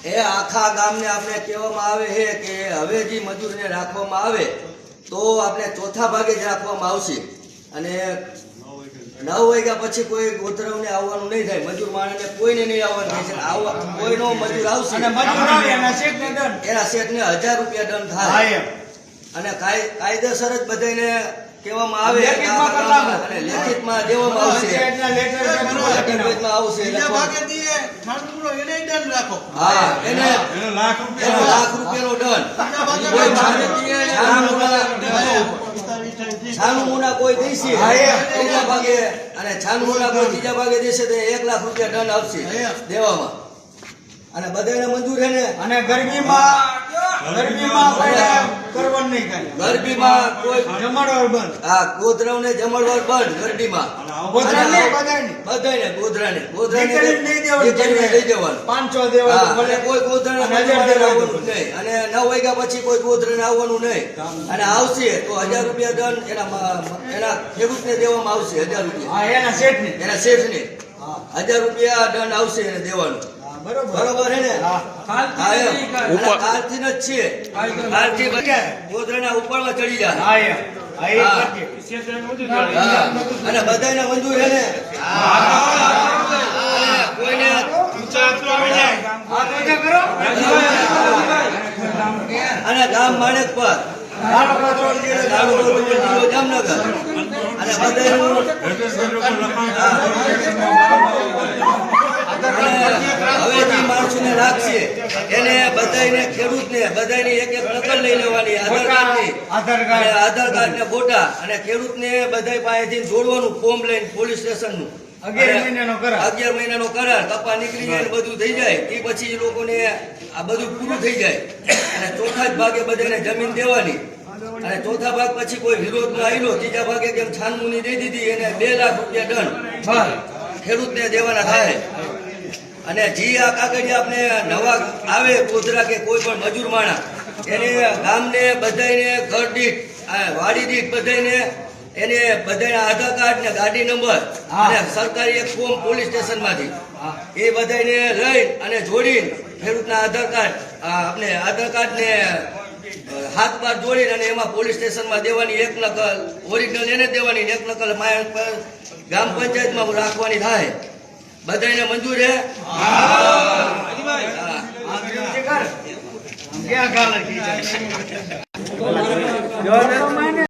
એ આખા ગામને આપણે કહેવામાં આવે છે કે હવે જે મજૂરને રાખવામાં આવે તો આપણે ચોથા ભાગે જ રાખવામાં આવશે અને 9 વાગ્યા પછી કોઈ ગોતરવને આવવાનું નહીં થાય. મજૂર માણસને કોઈને નહીં આવવાનું થાય છે. કોઈનો મજૂર આવશે અને મજૂર આવે એના શેઠને 1000 રૂપિયા દંડ થાય અને કાયદેસર જ બધાને કહેવામાં આવે અને લેખિતમાં દેવામાં આવશે. હા, એને લાખ રૂપિયાનો દંડ. છાનું મુના કોઈ દેશે ત્રીજા ભાગે અને છાનું મુના કોઈ ત્રીજા ભાગે દેશે તો 1 લાખ રૂપિયા દંડ આવશે દેવામાં. અને બધાને મંજૂર છે ને. અને ગરમીમાં કરવાનું નહીં કાંઈ. ગરમીમાં કોઈ જમણવાર બંધ. હા, ગોધરાવને જમણવાર બંધ ગરમીમાં. બધાને ગોધરાને નહીં દેવાનું. 500 દેવાનું. ભલે કોઈ ગોધરાને આવવાનું નહીં અને 9 વાગ્યા પછી કોઈ ગોધરાને આવવાનું નહીં. અને આવશે તો 1000 રૂપિયા દંડ એના ખેડૂતને દેવામાં આવશે. 1000 રૂપિયા એના શેઠને 1000 રૂપિયા દંડ આવશે એને દેવાનું. બરોબર છે ને. કાલથી જ છે. કાલથી ગોધરાના ઉપરમાં ચડી જાય અને બધાને મંજૂર છે ને. કોઈને અને ગામ માણેક પર જામનગર અને બધાનું હવે જે માણસોને રાખશે એને બધાને ખેડૂતને બધાને એક નકલ લઈ લેવાની આધાર કાર્ડ ને ફોટા અને ખેડૂતને બધા પાસેથી જોડવાનું ફોર્મ લઈને પોલીસ સ્ટેશનનું 11 મહિનાનો કરાર. કપા નીકળી જાય બધું થઈ જાય એ પછી એ લોકોને આ બધું પૂરું થઈ જાય અને ચોથા જ ભાગે બધાને જમીન દેવાની અને ચોથા ભાગ પછી કોઈ વિરોધ ન આવેલો ત્રીજા ભાગે કેમ છાનમુની દઈ દીધી એને 2 લાખ રૂપિયા દંડ ખેડૂતને દેવાના થાય. અને જે આ કાગળિયા આપણે નવા આવે ગોધરા કે કોઈ પણ મજૂર માણા એને ગામને બધાને ઘર દીઠ વાડી દીઠ બધાને એને બધાના આધાર કાર્ડ ને ગાડી નંબર અને સરકારી એક ફોર્મ પોલીસ સ્ટેશનમાંથી એ બધાને લઈ અને જોડીને ખેડૂતના આધાર કાર્ડ ને હાથ બાર જોડીને અને એમાં પોલીસ સ્ટેશનમાં દેવાની. 1 નકલ ઓરિજિનલ એને દેવાની, 1 નકલ ગ્રામ પંચાયતમાં રાખવાની થાય. બધાને મંજૂર છે.